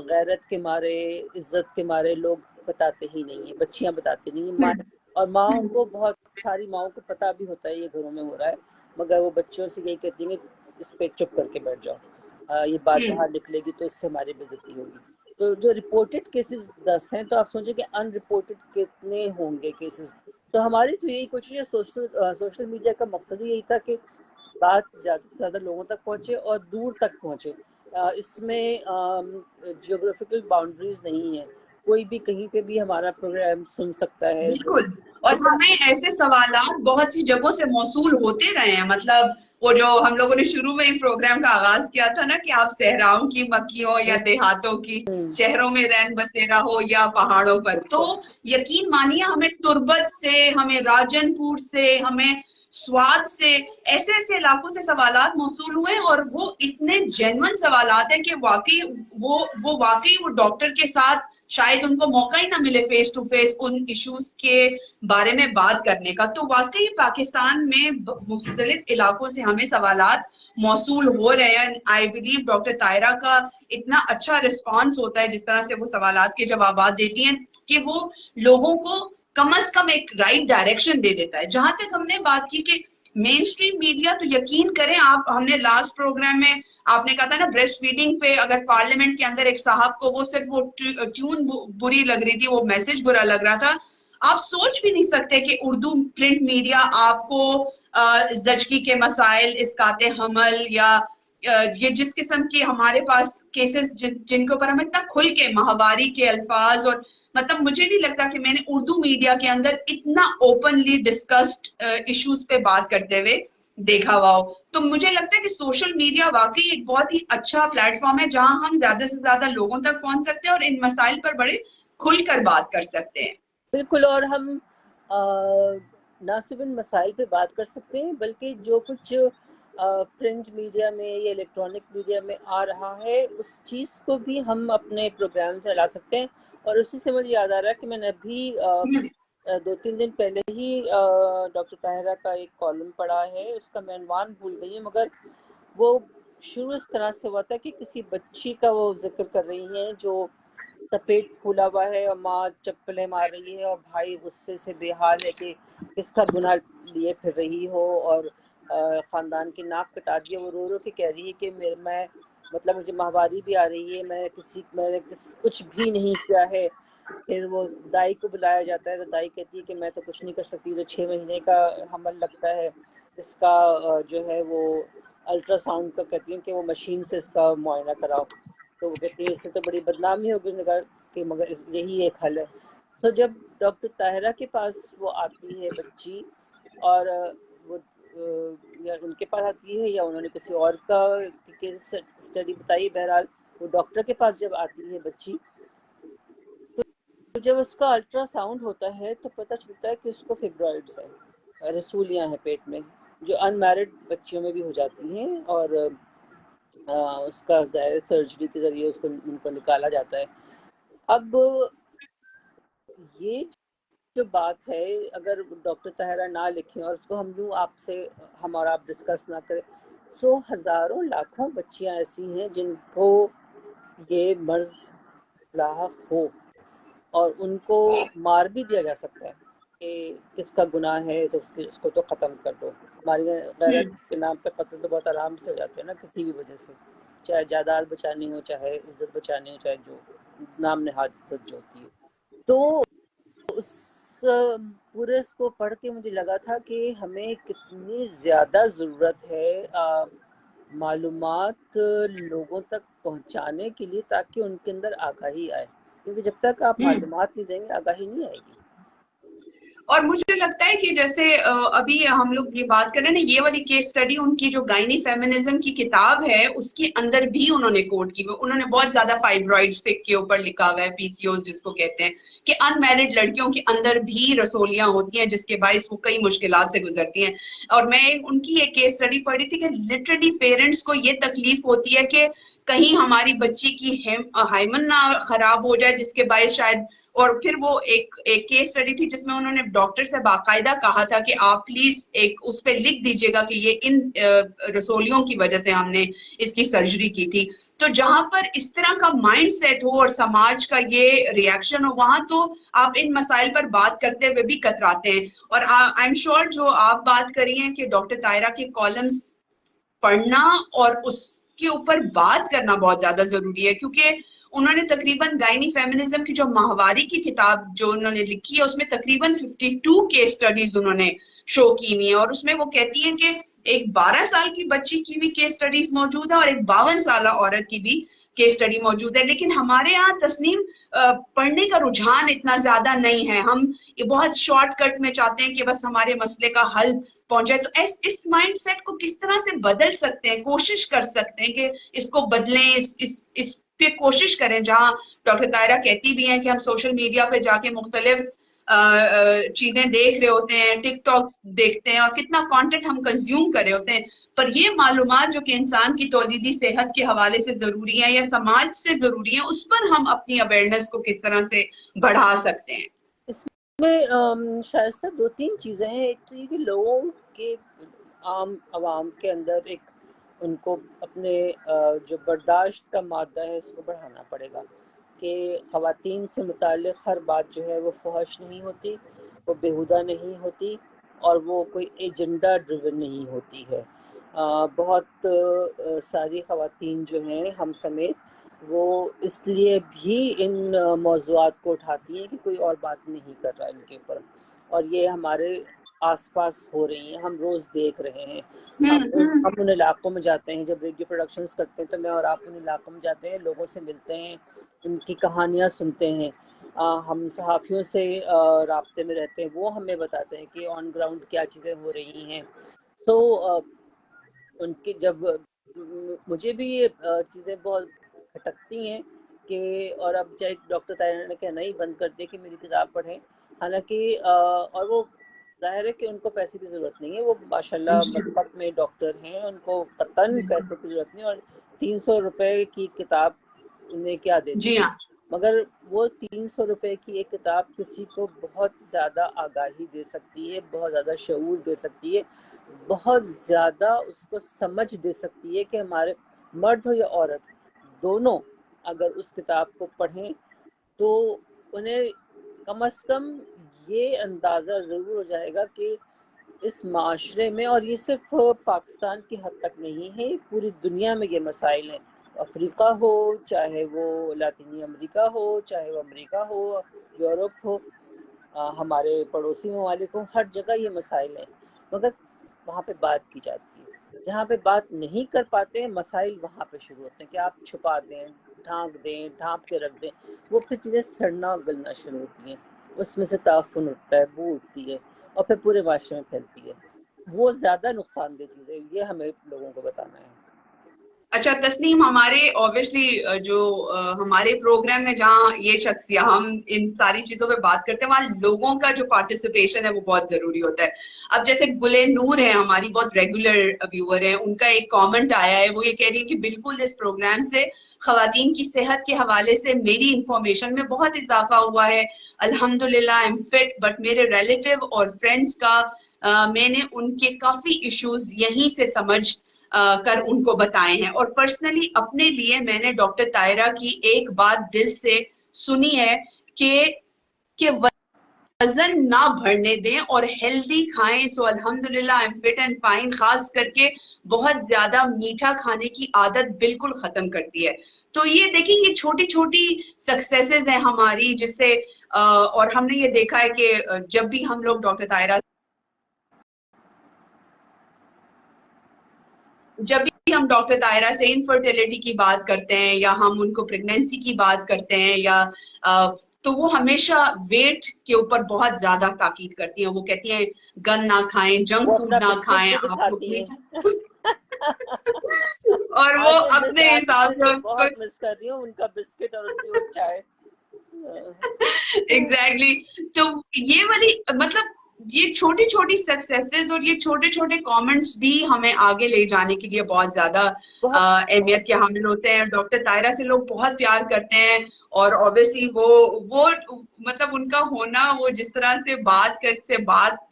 غیرت کے مارے، عزت کے مارے لوگ بتاتے ہی نہیں ہیں، بچیاں بتاتی نہیں ہیں. اور ماؤں کو، بہت ساری ماؤں کو پتہ بھی ہوتا ہے یہ گھروں میں ہو رہا ہے، مگر وہ بچوں سے یہی کہتی ہیں کہ اس پہ چپ کر کے بیٹھ جاؤ، یہ بات باہر نکلے گی تو اس سے ہماری بے عزتی ہوگی. تو جو رپورٹڈ کیسز 10 ہیں، تو آپ سوچیں کہ ان رپورٹڈ کتنے ہوں گے کیسز. تو ہماری تو یہی کوشش ہے، سوشل میڈیا کا مقصد یہی تھا کہ بات زیادہ سے زیادہ لوگوں تک پہنچے اور دور تک پہنچے. اس میں جیوگرافیکل باؤنڈریز نہیں ہیں، کوئی بھی کہیں پہ بھی ہمارا پروگرام سن سکتا ہے. بالکل. اور ہمیں ایسے سوالات بہت سی جگہوں سے موصول ہوتے رہے ہیں، مطلب وہ جو ہم لوگوں نے شروع میں ہی پروگرام کا آغاز کیا تھا نا کہ آپ صحراؤں کی مکیوں یا دیہاتوں کی، شہروں میں رہن بسیرا ہو یا پہاڑوں پر، تو یقین مانیے ہمیں تربت سے، ہمیں راجن پور سے، ہمیں سوات سے، ایسے ایسے علاقوں سے سوالات موصول ہوئے، اور وہ اتنے جینون سوالات ہیں کہ واقعی وہ ڈاکٹر کے ساتھ شاید ان کو موقع ہی نہ ملے فیس ٹو فیس ان ایشوز کے بارے میں بات کرنے کا. تو واقعی پاکستان میں مختلف علاقوں سے ہمیں سوالات موصول ہو رہے ہیں. آئی بلیو ڈاکٹر طاہرہ کا اتنا اچھا رسپانس ہوتا ہے جس طرح سے وہ سوالات کے جوابات دیتی ہیں کہ وہ لوگوں کو کم از کم ایک رائٹ ڈائریکشن دے دیتا ہے. جہاں تک ہم نے بات کی کہ مین اسٹریم میڈیا، تو یقین کریں آپ، ہم نے لاسٹ پروگرام میں آپ نے کہا تھا نا بریسٹ فیڈنگ پہ، اگر پارلیمنٹ کے اندر ایک صاحب کو وہ صرف وہ ٹیون بری لگ رہی تھی، وہ میسج برا لگ رہا تھا، آپ سوچ بھی نہیں سکتے کہ اردو پرنٹ میڈیا آپ کو زچگی کے مسائل، اسقاط حمل، یا یہ جس قسم کے ہمارے پاس کیسز جن کے اوپر ہم اتنا کھل کے ماہواری کے الفاظ، اور مطلب مجھے نہیں لگتا کہ میں نے اردو میڈیا کے اندر اتنا اوپنلی ڈسکسڈ ایشوز پہ بات کرتے ہوئے دیکھا ہوا ہو. تو مجھے لگتا ہے کہ سوشل میڈیا واقعی ایک بہت ہی اچھا پلیٹ فارم ہے جہاں ہم زیادہ سے زیادہ لوگوں تک پہنچ سکتے ہیں اور ان مسائل پر بڑے کھل کر بات کر سکتے ہیں. بالکل. اور ہم نہ صرف ان مسائل پہ بات کر سکتے ہیں بلکہ جو کچھ پرنٹ میڈیا میں یا الیکٹرانک میڈیا میں آ رہا ہے اس چیز کو بھی ہم اپنے پروگرام میں لا سکتے ہیں. اور اسی سے مجھے یاد آ رہا ہے کہ میں نے ابھی 2-3 دن پہلے ہی ڈاکٹر طاہرہ کا ایک کالم پڑھا ہے, اس کا میں عنوان بھول گئی ہوں, مگر وہ شروع اس طرح سے ہوا تھا کہ کسی بچی کا وہ ذکر کر رہی ہیں جو کا پیٹ پھولا ہوا ہے اور ماں چپلیں مار رہی ہے اور بھائی غصے سے بے حال ہے کہ کس کا گناہ لیے پھر رہی ہو, اور خاندان کی ناک کٹا دی ہے. وہ رو رو کے کہہ رہی ہے کہ میں مطلب مجھے ماہواری بھی آ رہی ہے, میں نے کچھ بھی نہیں کیا ہے. پھر وہ دائی کو بلایا جاتا ہے تو دائی کہتی ہے کہ میں تو کچھ نہیں کر سکتی, تو 6 مہینے کا حمل لگتا ہے, اس کا جو ہے وہ الٹرا ساؤنڈ کا کہتی ہیں کہ وہ مشین سے اس کا معائنہ کراؤ. تو وہ کہتی ہے اس سے تو بڑی بدنامی ہوگی, اس نے کہا کہ مگر یہی ایک حل ہے. تو جب ڈاکٹر طاہرہ کے پاس وہ آتی ہے بچی, اور وہ یا ان کے پاس آتی ہے یا انہوں نے کسی اور کا کیس اسٹڈی بتائی, بہرحال وہ ڈاکٹر کے پاس جب آتی ہے بچی, تو جب اس کا الٹرا ساؤنڈ ہوتا ہے تو پتہ چلتا ہے کہ اس کو فیبرائڈز ہیں, رسولیاں ہیں پیٹ میں, جو ان میرڈ بچیوں میں بھی ہو جاتی ہیں, اور اس کا ظاہر سرجری کے ذریعے اس کو ان کو نکالا جاتا ہے. اب یہ جو بات ہے اگر ڈاکٹر طاہرہ نہ لکھیں اور اس کو ہم اور آپ ڈسکس نہ کریں, ہزاروں لاکھوں بچیاں ایسی ہیں جن کو یہ مرض لاحق ہو اور ان کو مار بھی دیا جا سکتا ہے کہ کس کا گناہ ہے تو اس کو تو ختم کر دو. ہماری غیرت کے نام پہ قتل تو بہت آرام سے ہو جاتے ہیں نا, کسی بھی وجہ سے, چاہے جائیداد بچانی ہو, چاہے عزت بچانی ہو, چاہے جو نام نہاد عزت جو ہوتی ہے. تو اس پورے اس کو پڑھ کے مجھے لگا تھا کہ ہمیں کتنی زیادہ ضرورت ہے معلومات لوگوں تک پہنچانے کے لیے, تاکہ ان کے اندر آگاہی آئے, کیونکہ جب تک آپ معلومات نہیں دیں گے آگاہی نہیں آئے گی. اور مجھے لگتا ہے کہ جیسے ابھی ہم لوگ یہ بات کر رہے ہیں نا, یہ والی کیس اسٹڈی ان کی جو گائنی فیمنزم کی کتاب ہے اس کے اندر بھی انہوں نے کوٹ کی, انہوں نے بہت زیادہ فائبرائڈز کے اوپر لکھا ہوا ہے, پی سی اوز جس کو کہتے ہیں, کہ ان میرڈ لڑکیوں کے اندر بھی رسولیاں ہوتی ہیں جس کے باعث وہ کئی مشکلات سے گزرتی ہیں. اور میں ان کی ایک کیس اسٹڈی پڑھی تھی کہ لٹرلی پیرنٹس کو یہ تکلیف ہوتی ہے کہ کہیں ہماری بچی کی ہائمن نہ خراب ہو جائے, جس کے باعث شاید, اور پھر وہ ایک کیس اسٹڈی تھی جس میں انہوں نے ڈاکٹر سے باقاعدہ کہا تھا کہ آپ پلیز ایک اس پہ لکھ دیجیے گا کہ یہ ان رسولیوں کی وجہ سے ہم نے اس کی سرجری کی تھی. تو جہاں پر اس طرح کا مائنڈ سیٹ ہو اور سماج کا یہ ریئیکشن ہو, وہاں تو آپ ان مسائل پر بات کرتے ہوئے بھی کتراتے ہیں. اور آئی ایم شیور جو آپ بات کری ہیں کہ ڈاکٹر طاہرہ کے کالمز پڑھنا اور اس کے اوپر بات کرنا بہت زیادہ ضروری ہے, کیونکہ انہوں نے تقریباً گائنی فیمنزم کی جو ماہواری کی کتاب جو انہوں نے لکھی ہے اس میں تقریباً 52 کیس سٹڈیز انہوں نے شو کی ہوئی ہیں, اور اس میں وہ کہتی ہیں کہ ایک 12 سال کی بچی کی بھی کیس سٹڈیز موجود ہے اور ایک 52 سالہ عورت کی بھی کیس سٹڈی موجود ہے. لیکن ہمارے یہاں تسنیم پڑھنے کا رجحان اتنا زیادہ نہیں ہے, ہم یہ بہت شارٹ کٹ میں چاہتے ہیں کہ بس ہمارے مسئلے کا حل پہنچ جائے. تو اس مائنڈ سیٹ کو کس طرح سے بدل سکتے ہیں, کوشش کر سکتے ہیں کہ اس کو بدلیں, اس پہ کوشش کریں, جہاں ڈاکٹر طاہرہ کہتی بھی ہیں کہ ہم سوشل میڈیا پہ جا کے مختلف چیزیں دیکھ رہے ہوتے ہیں, ٹک ٹاکس دیکھتے ہیں اور کتنا کانٹینٹ ہم کنزیوم کر رہے ہوتے ہیں, پر یہ معلومات جو کہ انسان کی تولیدی صحت کے حوالے سے ضروری ہے یا سماج سے ضروری ہے, اس پر ہم اپنی اویئرنیس کو کس طرح سے بڑھا سکتے ہیں. اس میں شائستہ 2-3 چیزیں ہیں. ایک تو یہ کہ لوگوں کے عام عوام کے اندر ایک ان کو اپنے جو برداشت کا مادہ ہے اس کو بڑھانا پڑے گا کہ خواتین سے متعلق ہر بات جو ہے وہ فحش نہیں ہوتی, وہ بیہودہ نہیں ہوتی, اور وہ کوئی ایجنڈا ڈریون نہیں ہوتی ہے. بہت ساری خواتین جو ہیں ہم سمیت وہ اس لیے بھی ان موضوعات کو اٹھاتی ہیں کہ کوئی اور بات نہیں کر رہا ان کے اوپر, اور یہ ہمارے آس پاس ہو رہی ہیں, ہم روز دیکھ رہے ہیں. ہم ان علاقوں میں جاتے ہیں, جب ریڈیو پروڈکشنز کرتے ہیں تو میں اور آپ ان علاقوں میں جاتے ہیں, لوگوں سے ملتے ہیں, ان کی کہانیاں سنتے ہیں, ہم صحافیوں سے رابطے میں رہتے ہیں, وہ ہمیں بتاتے ہیں کہ آن گراؤنڈ کیا چیزیں ہو رہی ہیں. تو ان کی جب مجھے بھی یہ چیزیں بہت کھٹکتی ہیں کہ, اور اب چاہے ڈاکٹر طاہرہ نے کہنا ہی بند کر دیا کہ میری کتاب پڑھیں, حالانکہ اور وہ ظاہر ہے کہ ان کو پیسے کی ضرورت نہیں ہے، وہ ماشاءاللہ جی مسقط میں ڈاکٹر ہیں، ان کو قطعاً پیسے کی ضرورت نہیں، اور 300 روپے کی کتاب انہیں کیا دیتی جی ہے، ہاں مگر وہ 300 روپے کی ایک کتاب کسی کو بہت زیادہ آگاہی دے سکتی ہے، بہت زیادہ شعور دے سکتی ہے، بہت زیادہ اس کو سمجھ دے سکتی ہے کہ ہمارے مرد ہو یا عورت دونوں اگر اس کتاب کو پڑھیں تو انہیں کم از کم یہ اندازہ ضرور ہو جائے گا کہ اس معاشرے میں، اور یہ صرف پاکستان کی حد تک نہیں ہے، پوری دنیا میں یہ مسائل ہیں، افریقہ ہو، چاہے وہ لاطینی امریکہ ہو، چاہے وہ امریکہ ہو، یورپ ہو، ہمارے پڑوسی ممالک ہوں، ہر جگہ یہ مسائل ہیں، مگر وہاں پہ بات کی جاتی ہے۔ جہاں پہ بات نہیں کر پاتے ہیں مسائل وہاں پہ شروع ہوتے ہیں کہ آپ چھپا دیں، ڈھانک دیں، ڈھانپ کے رکھ دیں، وہ پھر چیزیں سڑنا گلنا شروع ہوتی ہیں، اس میں سے تعفن اٹھتا ہے، بو اٹھتی ہے، اور پھر پورے معاشرے میں پھیلتی ہے۔ وہ زیادہ نقصان دہ چیز ہے، یہ ہمیں لوگوں کو بتانا ہے۔ اچھا تسنیم، ہمارے اوبیسلی جو ہمارے پروگرام میں جہاں یہ شخص یا ہم ان ساری چیزوں پہ بات کرتے ہیں وہاں لوگوں کا جو پارٹیسپیشن ہے وہ بہت ضروری ہوتا ہے۔ اب جیسے گلے نور ہے ہماری بہت ریگولر ویور ہے، ان کا ایک کامنٹ آیا ہے، وہ یہ کہہ رہی ہے کہ بالکل اس پروگرام سے خواتین کی صحت کے حوالے سے میری انفارمیشن میں بہت اضافہ ہوا ہے، الحمدللہ آئی ایم فٹ، بٹ میرے ریلیٹیو اور فرینڈس کا میں نے ان کے کافی ایشوز یہیں سے سمجھ کر ان کو بتائے ہیں، اور پرسنلی اپنے لیے میں نے ڈاکٹر طاہرہ کی ایک بات دل سے سنی ہے کہ وزن نہ بڑھنے دیں اور ہیلدی کھائیں۔ سو الحمدللہ I am fit and fine, خاص کر کے بہت زیادہ میٹھا کھانے کی عادت بالکل ختم کرتی ہے۔ تو یہ دیکھیں یہ چھوٹی چھوٹی سکسیسز ہیں ہماری، جس سے اور ہم نے یہ دیکھا ہے کہ جب بھی ہم لوگ ڈاکٹر طاہرہ جب بھی ہم ڈاکٹر طاہرہ سے انفرٹیلٹی کی بات کرتے ہیں یا ہم ان کو پریگنینسی کی بات کرتے ہیں یا تو وہ ہمیشہ ویٹ کے اوپر بہت زیادہ تاکید کرتی ہیں۔ وہ کہتی ہیں گن نہ کھائیں، وہ جنک اپنا فوڈ نہ بسکٹ کھائیں، بھی آپ لوگ دکھاتی ہیں۔ میٹھا اور وہ اپنے آج حساب میں سے تو اس کو بہت مس کر رہی ہوں ان کا بسکٹ اور ان کی وہ چائے۔ ایگزیکٹلی تو یہ والی مطلب یہ چھوٹی چھوٹی سکسیسز اور یہ چھوٹے چھوٹے کامنٹس بھی ہمیں آگے لے جانے کے لیے بہت زیادہ بہت اہمیت کے حامل ہوتے ہیں۔ ڈاکٹر طاہرہ سے لوگ بہت پیار کرتے ہیں، اور obviously وہ مطلب ان کا ہونا، وہ جس طرح سے بات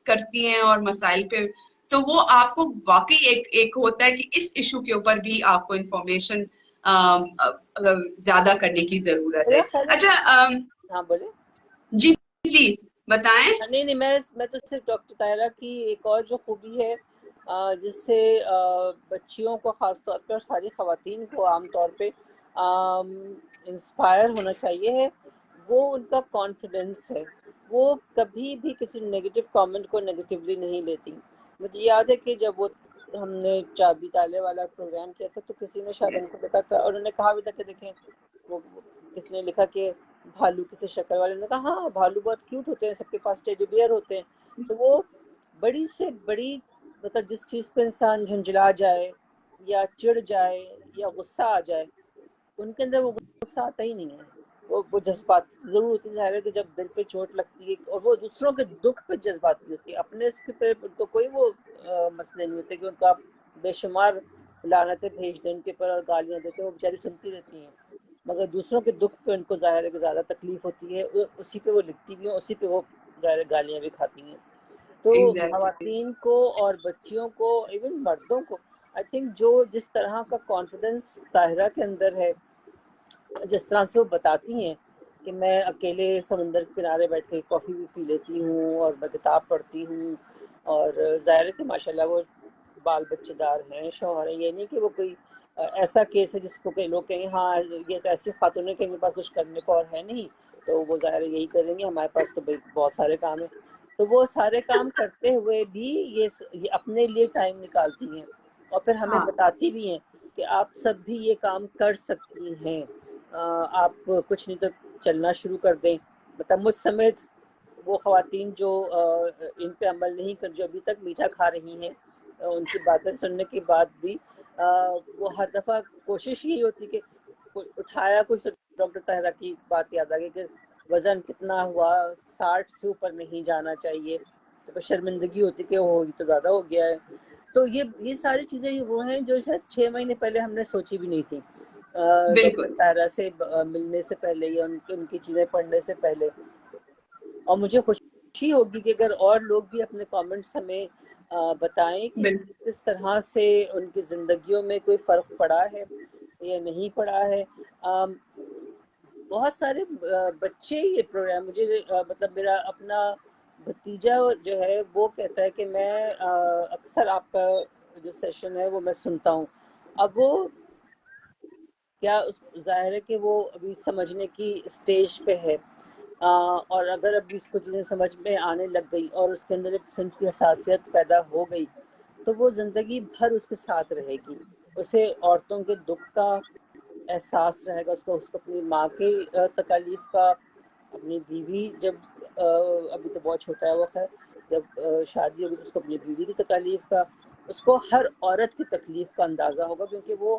کرتی ہیں اور مسائل پہ، تو وہ آپ کو واقعی ایک ہوتا ہے کہ اس ایشو کے اوپر بھی آپ کو انفارمیشن زیادہ کرنے کی ضرورت ہے۔ میرا خیال ہے۔ اچھا ہاں بولے۔ جی پلیز بتائیں۔ نہیں میں تو صرف ڈاکٹر طاہرہ کی ایک اور جو خوبی ہے جس سے بچیوں کو خاص طور پہ اور ساری خواتین کو عام طور پہ انسپائر ہونا چاہیے ہے، وہ ان کا کانفیڈنس ہے۔ وہ کبھی بھی کسی نگیٹو کامنٹ کو نگیٹیولی نہیں لیتی۔ مجھے یاد ہے کہ جب وہ ہم نے چابی تالے والا پروگرام کیا تھا تو کسی نے شاید ان کو Yes. لکھا تھا اور انہوں نے کہا بھی تھا کہ دیکھیں وہ کسی نے لکھا کہ بھالو کسی شکل والے نے کہا ہاں بھالو بہت کیوٹ ہوتے ہیں، سب کے پاس ٹیڈی بیئر ہوتے ہیں، تو وہ بڑی سے بڑی مطلب جس چیز پہ انسان جھنجھلا جائے یا چڑ جائے یا غصہ آ جائے، ان کے اندر وہ غصہ آتا ہی نہیں ہے، وہ جذبات ضرور ہوتی ہے۔ ظاہر ہے کہ جب دل پہ چوٹ لگتی ہے اور وہ دوسروں کے دکھ پہ جذباتی ہوتی ہے، اپنے اس پہ ان کو کوئی وہ مسئلے نہیں ہوتے کہ ان کو آپ بے شمار لعنتیں بھیج دیں ان کے پر اور گالیاں دیتے ہیں، وہ بیچاری سنتی رہتی ہیں، مگر دوسروں کے دکھ پہ ان کو ظاہر ہے کہ زیادہ تکلیف ہوتی ہے، اسی پہ وہ لکھتی بھی ہیں، اسی پہ وہ ظاہر گالیاں بھی کھاتی ہیں۔ تو Exactly. خواتین کو اور بچیوں کو، ایون مردوں کو، آئی تھنک جو جس طرح کا کانفیڈنس طاہرہ کے اندر ہے، جس طرح سے وہ بتاتی ہیں کہ میں اکیلے سمندر کے کنارے بیٹھ کے کافی بھی پی لیتی ہوں اور میں کتاب پڑھتی ہوں، اور ظاہر ہے کہ ماشاء اللہ وہ بال بچے دار ہیں، شوہر ہیں، یہ نہیں کہ وہ کوئی ایسا کیس ہے جس کو کہ لوگ کہیں ہاں یہ تو ایسی خاتون ہے کہ ان کے پاس کچھ کرنے کو اور ہے نہیں تو وہ ظاہر ہے یہی کریں گے، ہمارے پاس تو بہت سارے کام ہیں، تو وہ سارے کام کرتے ہوئے بھی یہ اپنے لیے ٹائم نکالتی ہیں اور پھر ہمیں ہاں بتاتی بھی ہیں کہ آپ سب بھی یہ کام کر سکتی ہیں، آپ کچھ نہیں تو چلنا شروع کر دیں۔ مطلب مجھ سمیت وہ خواتین جو ان پہ عمل نہیں کر، جو ابھی تک میٹھا کھا رہی ہیں، ان کی باتیں سننے کے بعد بھی وہ ہر دفعہ کوشش یہی ہوتی کہ اٹھایا کچھ تو ڈاکٹر طاہرہ کی بات یاد آ گئی کہ وزن کتنا ہوا، 60 سے اوپر نہیں جانا چاہیے، تو بس شرمندگی ہوتی کہ وہ یہ تو زیادہ ہو گیا ہے. تو یہ ساری چیزیں وہ ہیں جو شاید 6 مہینے پہلے ہم نے سوچی بھی نہیں تھی ڈاکٹر بالکل طاہرہ سے ملنے سے پہلے یا ان کی چیزیں پڑھنے سے پہلے. اور مجھے خوشی ہوگی کہ اگر اور لوگ بھی اپنے کامنٹس ہمیں بتائیں کہ بالکل کس طرح سے ان کی زندگیوں میں کوئی فرق پڑا ہے یا نہیں پڑا ہے. بہت سارے بچے یہ پروگرام مجھے مطلب میرا اپنا بھتیجا جو ہے وہ کہتا ہے کہ میں اکثر آپ کا جو سیشن ہے وہ میں سنتا ہوں. اب وہ کیا ظاہر ہے کہ وہ ابھی سمجھنے کی اسٹیج پہ ہے، اور اگر ابھی اس کو چیزیں سمجھ میں آنے لگ گئی اور اس کے اندر ایک صنفی حساسیت پیدا ہو گئی تو وہ زندگی بھر اس کے ساتھ رہے گی. اسے عورتوں کے دکھ کا احساس رہے گا، اس کو اپنی ماں کے تکالیف کا، اپنی بیوی جب ابھی تو بہت چھوٹا ہے وہ، خیر جب شادی ہوگی تو اس کو اپنی بیوی کی تکالیف کا، اس کو ہر عورت کی تکلیف کا اندازہ ہوگا کیونکہ وہ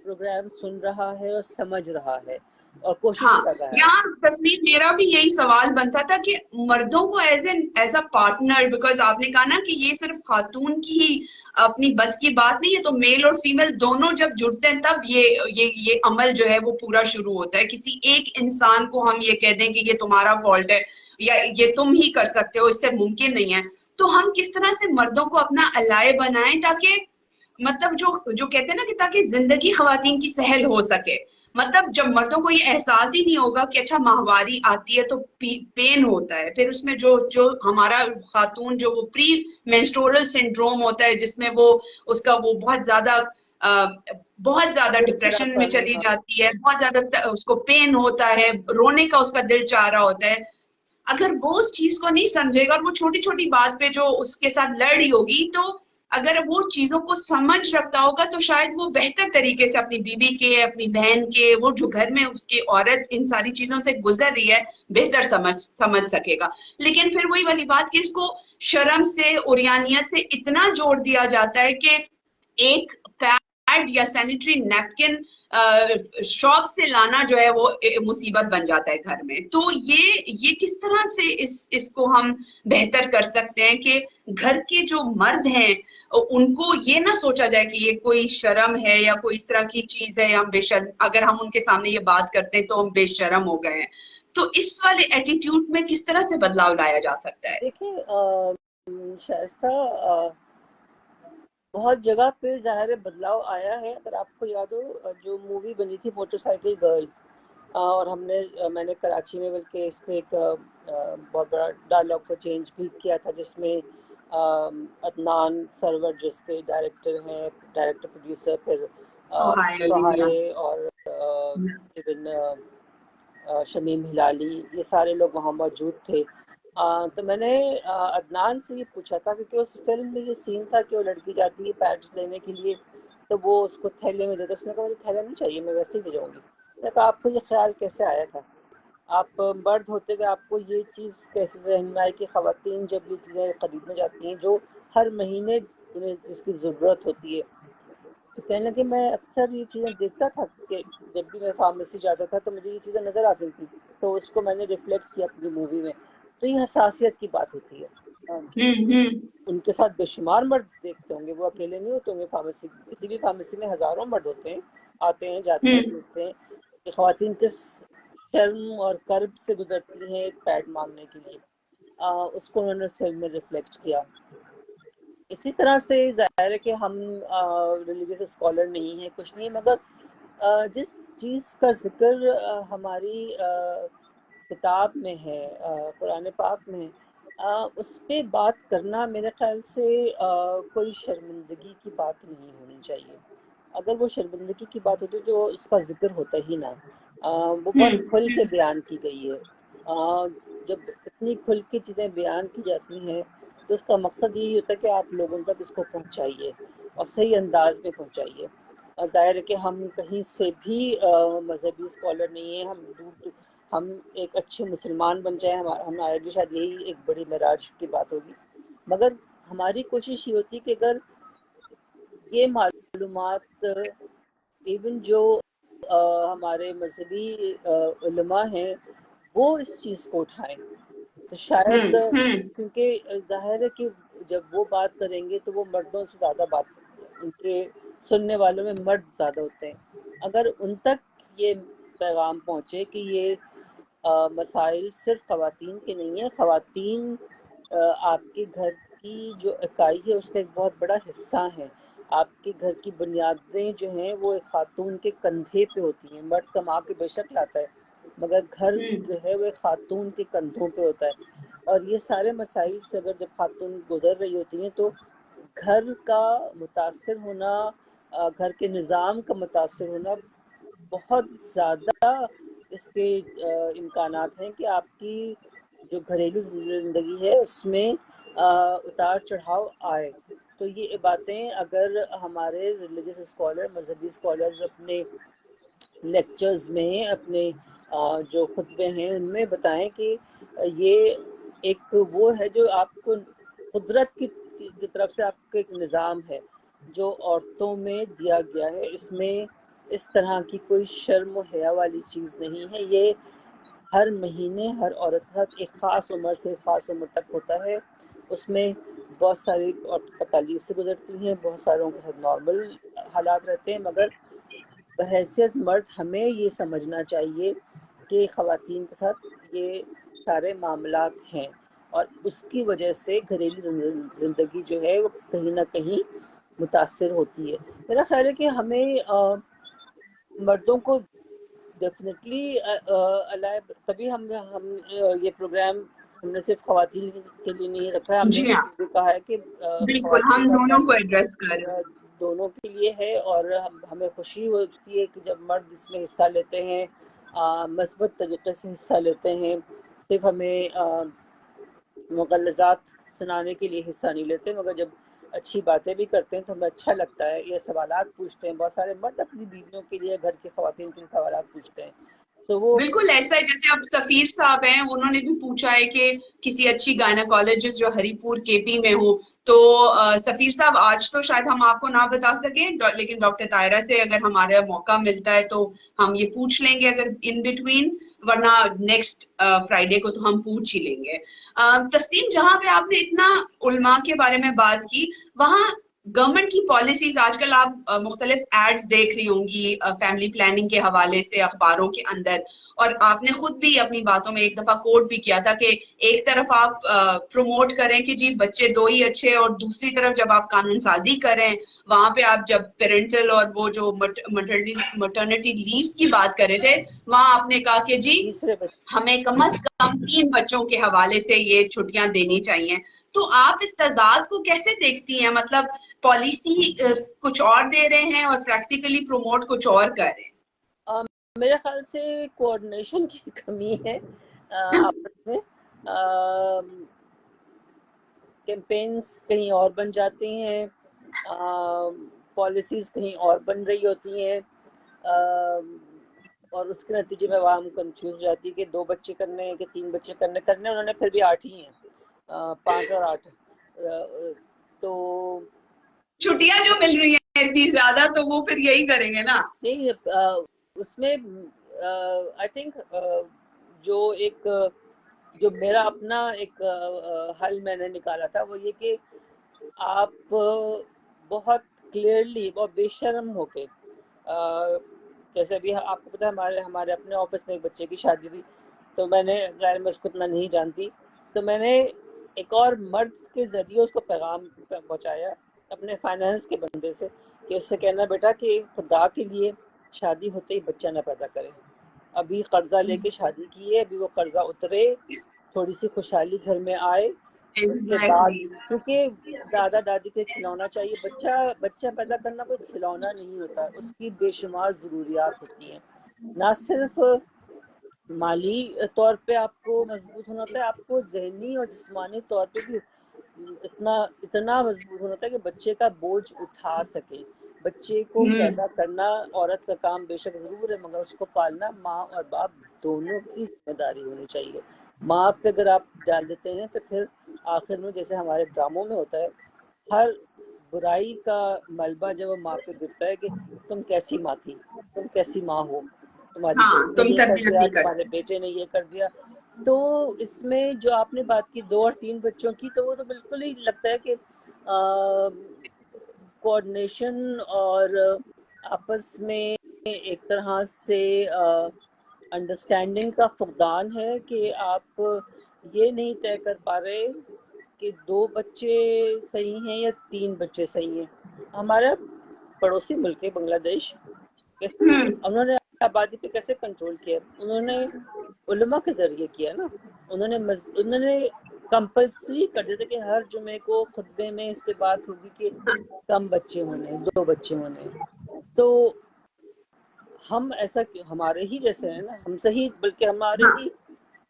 پروگرام سن رہا ہے اور سمجھ رہا ہے اور کوشش ہاں. کر رہا ہے. یہاں تسلیم میرا بھی یہی سوال بنتا تھا کہ مردوں کو ایز اے پارٹنر، بیکاز آپ نے کہا نا کہ یہ صرف خاتون کی ہی اپنی بس کی بات نہیں ہے، تو میل اور فیمیل دونوں جب جڑتے ہیں تب یہ عمل جو ہے وہ پورا شروع ہوتا ہے. کسی ایک انسان کو ہم یہ کہہ دیں کہ یہ تمہارا فالٹ ہے یا یہ تم ہی کر سکتے ہو، اس سے ممکن نہیں ہے. تو ہم کس طرح سے مردوں کو اپنا الائے بنائیں تاکہ مطلب جو کہتے ہیں نا کہ تاکہ زندگی خواتین کی سہل ہو سکے. مطلب جب مردوں کو یہ احساس ہی نہیں ہوگا کہ اچھا ماہواری آتی ہے تو پین ہوتا ہے، پھر اس میں جو ہمارا خاتون جو وہ پری مینسٹورل سنڈروم ہوتا ہے جس میں وہ اس کا وہ بہت زیادہ ڈپریشن میں چلی جاتی ہے، بہت زیادہ اس کو پین ہوتا ہے، رونے کا اس کا دل چاہ رہا ہوتا ہے. اگر وہ اس چیز کو نہیں سمجھے گا اور وہ چھوٹی چھوٹی بات پہ جو اس کے ساتھ لڑ رہی ہوگی، تو اگر وہ چیزوں کو سمجھ رکھتا ہوگا تو شاید وہ بہتر طریقے سے اپنی بیوی کے، اپنی بہن کے، وہ جو گھر میں اس کی عورت ان ساری چیزوں سے گزر رہی ہے بہتر سمجھ سکے گا. لیکن پھر وہی والی بات کہ اس کو شرم سے، عریانیت سے اتنا جوڑ دیا جاتا ہے کہ ایک پیڈ یا سینیٹری نیپکن شاپ سے لانا جو ہے وہ مصیبت بن جاتا ہے گھر میں. تو یہ کس طرح سے اس کو ہم بہتر کر سکتے ہیں کہ گھر کے جو مرد ہیں ان کو یہ نہ سوچا جائے کہ یہ کوئی شرم ہے یا کوئی اس طرح کی چیز ہے، ہم بے شرم، اگر ہم ان کے سامنے یہ بات کرتے ہیں تو ہم بے شرم ہو گئے ہیں. تو اس والے ایٹیٹیوڈ میں کس طرح سے بدلاؤ لایا جا سکتا ہے؟ دیکھیں شائستہ، بہت جگہ پہ ظاہر بدلاؤ آیا ہے. اگر آپ کو یاد ہو جو مووی بنی تھی موٹر سائیکل گرل، اور میں نے کراچی میں بلکہ اس پہ ایک بہت بڑا ڈائلاگ فار چینج بھی کیا تھا، جس میں عدنان سرور جو اس کے ڈائریکٹر ہیں، ڈائریکٹر پروڈیوسر، پھر سہائے اور ایون شمیم ہلالی، یہ سارے لوگ وہاں موجود تھے. تو میں نے عدنان سے یہ پوچھا تھا کیونکہ اس فلم میں یہ سین تھا کہ وہ لڑکی جاتی ہے پیڈس لینے کے لیے تو وہ اس کو تھیلے میں دیتا. اس نے کہا مجھے تھیلا نہیں چاہیے، میں ویسے ہی لے جاؤں گی. میں نے کہا آپ کو یہ خیال کیسے آیا تھا؟ آپ مرد ہوتے ہوئے آپ کو یہ چیز کیسے ذہن میں آئی کہ خواتین جب یہ چیزیں خریدنے جاتی ہیں جو ہر مہینے انہیں جس کی ضرورت ہوتی ہے؟ تو کہنے لگے میں اکثر یہ چیزیں دیکھتا تھا کہ جب بھی میں فارمیسی جاتا تھا تو مجھے یہ چیزیں نظر آتی تھیں، تو اس کو میں نے ریفلیکٹ کیا اپنی مووی میں. تو یہ حساسیت کی بات ہوتی ہے. ان کے ساتھ بے شمار مرد دیکھتے ہوں گے، وہ اکیلے نہیں ہوتے ہوں گے. فارمیسی، کسی بھی فارمیسی میں ہزاروں مرد ہوتے ہیں، آتے ہیں جاتے ہیں، دیکھتے ہیں کہ خواتین کس شرم اور کرب سے گزرتی ہیں ایک پیڈ مانگنے کے لیے. اس کو انہوں نے اس فلم میں ریفلیکٹ کیا. اسی طرح سے ظاہر ہے کہ ہم ریلیجیس اسکالر نہیں ہیں، کچھ نہیں، مگر جس چیز کا ذکر ہماری کتاب میں ہے، قرآن پاک میں، اس پہ بات کرنا میرے خیال سے کوئی شرمندگی کی بات نہیں ہونی چاہیے. اگر وہ شرمندگی کی بات ہوتی تو اس کا ذکر ہوتا ہی نہ. وہ بہت کھل کے بیان کی گئی ہے. جب اتنی کھل کے چیزیں بیان کی جاتی ہیں تو اس کا مقصد یہی ہوتا ہے کہ آپ لوگوں تک اس کو پہنچائیے اور صحیح انداز میں پہنچائیے. اور ظاہر ہے کہ ہم کہیں سے بھی مذہبی اسکالر نہیں ہیں، ہم ایک اچھے مسلمان بن جائیں، ہمارے لیے شاید یہی ایک بڑی معراج کی بات ہوگی. مگر ہماری کوشش یہ ہوتی ہے کہ اگر یہ معلومات ایون جو ہمارے مذہبی علماء ہیں وہ اس چیز کو اٹھائیں. تو شاید کیونکہ ظاہر ہے کہ جب وہ بات کریں گے تو وہ مردوں سے زیادہ بات کرتے ہیں، ان کے سننے والوں میں مرد زیادہ ہوتے ہیں. اگر ان تک یہ پیغام پہنچے کہ یہ مسائل صرف خواتین کے نہیں ہیں، خواتین آپ کے گھر کی جو اکائی ہے اس کا ایک بہت بڑا حصہ ہے. آپ کے گھر کی بنیادیں جو ہیں وہ ایک خاتون کے کندھے پہ ہوتی ہیں. مرد کما کے بے شک لاتا ہے مگر گھر جو ہے وہ ایک خاتون کے کندھوں پہ ہوتا ہے. اور یہ سارے مسائل سے اگر جب خاتون گزر رہی ہوتی ہیں تو گھر کا متاثر ہونا، گھر کے نظام کا متاثر ہونا بہت زیادہ اس کے امکانات ہیں کہ آپ کی جو گھریلو زندگی ہے اس میں اتار چڑھاؤ آئے. تو یہ باتیں اگر ہمارے ریلیجس اسکالر، مذہبی اسکالرز اپنے لیکچرز میں، اپنے جو خطبے ہیں ان میں بتائیں کہ یہ ایک وہ ہے جو آپ کو قدرت کی طرف سے آپ کا ایک نظام ہے جو عورتوں میں دیا گیا ہے. اس میں اس طرح کی کوئی شرم و حیا والی چیز نہیں ہے. یہ ہر مہینے ہر عورت کے ساتھ ایک خاص عمر سے خاص عمر تک ہوتا ہے. اس میں بہت ساری عورتیں تکالیف سے گزرتی ہیں، بہت ساروں کے ساتھ نارمل حالات رہتے ہیں، مگر بحیثیت مرد ہمیں یہ سمجھنا چاہیے کہ خواتین کے ساتھ یہ سارے معاملات ہیں اور اس کی وجہ سے گھریلو زندگی جو ہے وہ کہیں نہ کہیں متاثر ہوتی ہے. میرا خیال ہے کہ ہمیں مردوں کو ڈیفینیٹلی تبھی ہم یہ پروگرام ہم نے صرف خواتین کے لیے نہیں رکھا ہے، ہم نے جی ہاں، یہ کہا ہے کہ بالکل خواتین ہم اور دونوں کو ایڈریس کر رہے ہیں. دونوں کے لیے ہے. اور ہمیں خوشی ہوتی ہے کہ جب مرد اس میں حصہ لیتے ہیں، مثبت طریقے سے حصہ لیتے ہیں، صرف ہمیں مغلظات سنانے کے لیے حصہ نہیں لیتے، مگر جب اچھی باتیں بھی کرتے ہیں تو ہمیں اچھا لگتا ہے. یہ سوالات پوچھتے ہیں، بہت سارے مرد اپنی بیویوں کے لیے، گھر کی خواتین کے لیے سوالات پوچھتے ہیں. تو وہ بالکل ایسا ہے جیسے اب سفیر صاحب ہیں، انہوں نے بھی پوچھا ہے کہ کسی اچھی گائناکالوجسٹ جو ہری پور کے پی میں ہو. تو سفیر صاحب آج تو شاید ہم آپ کو نہ بتا سکیں، لیکن ڈاکٹر طاہرہ سے اگر ہمارا موقع ملتا ہے تو ہم یہ پوچھ لیں گے اگر ان بٹوین، ورنہ نیکسٹ فرائیڈے کو تو ہم پوچھ ہی لیں گے. تسنیم، جہاں پہ آپ نے اتنا علماء کے بارے میں بات کی، وہاں گورنمنٹ کی پالیسیز آج کل آپ مختلف ایڈز دیکھ رہی ہوں گی فیملی پلاننگ کے حوالے سے اخباروں کے اندر، اور آپ نے خود بھی اپنی باتوں میں ایک دفعہ کوٹ بھی کیا تھا کہ ایک طرف آپ پروموٹ کریں کہ جی بچے دو ہی اچھے، اور دوسری طرف جب آپ قانون سازی کریں وہاں پہ آپ جب پیرنٹل اور وہ جو مٹرنٹی لیوز کی بات کرے تھے، وہاں آپ نے کہا کہ جی تیسرے ہمیں کم از کم 3 بچوں کے حوالے سے یہ چھٹیاں دینی چاہیے. تو آپ اس تضاد کو کیسے دیکھتی ہیں؟ مطلب پالیسی کچھ اور دے رہے ہیں اور پریکٹیکلی پروموٹ کچھ اور کر رہے ہیں. میرے خیال سے کوآرڈینیشن کی کمی ہے آپس میں. کیمپینز کہیں اور بن جاتی ہیں، پالیسیز کہیں اور بن رہی ہوتی ہیں، اور اس کے نتیجے میں عوام کنفیوز ہو جاتی ہے کہ 2 بچے کرنے ہیں کہ 3 بچے کرنے انہوں نے پھر بھی 8 ہی ہیں، 5 اور 8. تو چھٹیاں جو مل رہی ہیں اتنی زیادہ تو وہ پھر یہی کریں گے نا. نہیں، اس میں آئی تھنک جو میرا اپنا ایک حل میں نے نکالا تھا وہ یہ کہ آپ بہت کلیئرلی، بہت بے شرم ہو کے، جیسے ابھی آپ کو پتا ہے ہمارے اپنے آفس میں ایک بچے کی شادی ہوئی، تو میں نے غیر میں اس کو اتنا نہیں جانتی، تو میں نے ایک اور مرد کے ذریعے اس کو پیغام پہنچایا اپنے فائنانس کے بندے سے کہ اس سے کہنا بیٹا کہ خدا کے لیے شادی ہوتے ہی بچہ نہ پیدا کرے. ابھی قرضہ لے کے شادی کی ہے، ابھی وہ قرضہ اترے، تھوڑی سی خوشحالی گھر میں آئے، اس کے بعد، کیونکہ دادا دادی کو کھلونا چاہیے. بچہ پیدا کرنا کوئی کھلونا نہیں ہوتا، اس کی بے شمار ضروریات ہوتی ہیں. نہ صرف مالی طور پہ آپ کو مضبوط ہونا ہوتا ہے، آپ کو ذہنی اور جسمانی طور پہ بھی اتنا مضبوط ہونا ہوتا ہے کہ بچے کا بوجھ اٹھا سکے. بچے کو پیدا کرنا عورت کا کام بے شک ضرور ہے، مگر اس کو پالنا ماں اور باپ دونوں کی ذمہ داری ہونی چاہیے. ماں پہ اگر آپ ڈال دیتے ہیں تو پھر آخر میں جیسے ہمارے ڈراموں میں ہوتا ہے، ہر برائی کا ملبہ جب وہ ماں پہ گرتا ہے کہ تم کیسی ماں تھی، تم کیسی ماں ہو، تمہاری بیٹی نے تم یہ کر تربیت دیا، نہیں کر تمہارے سکتے. بیٹے نے یہ کر دیا. تو اس میں جو آپ نے بات کی 2 اور 3 بچوں کی، تو وہ تو بالکل ہی لگتا ہے کہ کوآرڈینیشن اور آپس میں ایک طرح سے انڈرسٹینڈنگ کا فقدان ہے کہ آپ یہ نہیں طے کر پا رہے کہ 2 بچے صحیح ہیں یا 3 بچے صحیح ہیں. ہمارا پڑوسی ملک ہے بنگلہ دیش، انہوں نے آبادی پہ کیسے کنٹرول کیا؟ انہوں نے علماء کے ذریعے کیا نا. انہوں نے کمپلسری کر دیا تھا کہ ہر جمعے کو خطبے میں اس پہ بات ہوگی کہ کم بچے ہونے، 2 بچے ہونے. تو ہم ایسا ہمارے ہی جیسے ہیں نا، ہم صحیح، بلکہ ہمارا ہی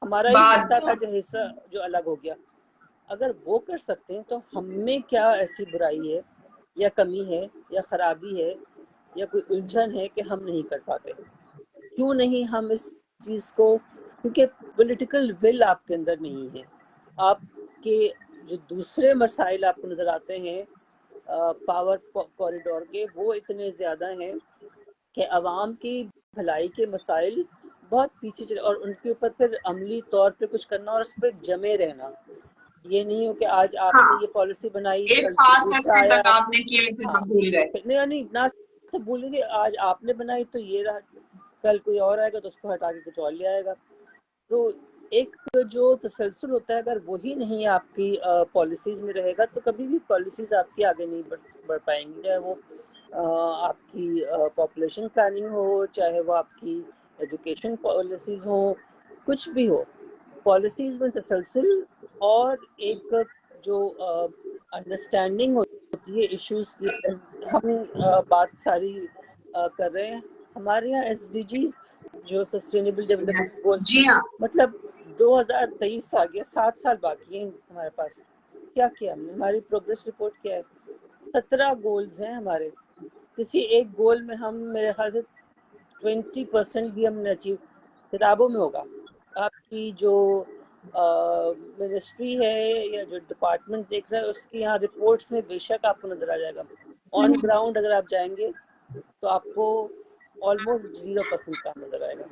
حصہ تھا جو حصہ جو الگ ہو گیا. اگر وہ کر سکتے ہیں تو ہم میں کیا ایسی برائی ہے یا کمی ہے یا خرابی ہے یا کوئی الجھن ہے کہ ہم نہیں کر پاتے؟ کیوں نہیں ہم اس چیز کو، کیونکہ پولیٹیکل ول آپ کے اندر نہیں ہے. آپ کے جو دوسرے مسائل آپ کو نظر آتے ہیں پاور کوریڈور کے، وہ اتنے زیادہ ہیں کہ عوام کی بھلائی کے مسائل بہت پیچھے چلے، اور ان کے اوپر پھر عملی طور پہ کچھ کرنا اور اس پہ جمے رہنا. یہ نہیں ہو کہ آج آپ نے یہ پالیسی بنائی، کل دوسرا آیا. ہاں، نہیں نہ سے بولیں گے آج آپ نے بنائی تو یہ رہا، کل کوئی اور آئے گا تو اس کو ہٹا کے کچھ اور لے آئے گا. تو ایک جو تسلسل ہوتا ہے، اگر وہی نہیں آپ کی پالیسیز میں رہے گا تو کبھی بھی پالیسیز آپ کی آگے نہیں بڑھ پائیں گی. چاہے وہ آپ کی پاپولیشن پلاننگ ہو، چاہے وہ آپ کی ایجوکیشن پالیسیز ہوں، کچھ بھی ہو، پالیسیز میں تسلسل اور ایک جو انڈرسٹینڈنگ ہوتی ہے ایشوز کی. ہم بات ساری کر رہے ہیں، ہمارے یہاں ایس ڈی جیز جو سسٹینیبل ڈیولپمنٹ گولز، مطلب 2023 آ گیا، 7 سال باقی ہیں ہمارے پاس. کیا کیا ہم نے؟ ہماری پروگریس رپورٹ کیا ہے؟ 17 گولز ہیں ہمارے. کسی ایک گول میں ہم میرے خیال سے 20% بھی ہم نے اچیو. کتابوں میں ہوگا، آپ کی جو منسٹری ہے یا جو ڈپارٹمنٹ دیکھ رہا ہے اس کی یہاں رپورٹس میں بے شک آپ کو نظر آ جائے گا. آن گراؤنڈ اگر آپ جائیں گے تو آپ کو آلموسٹ 0% کام نظر آئے گا.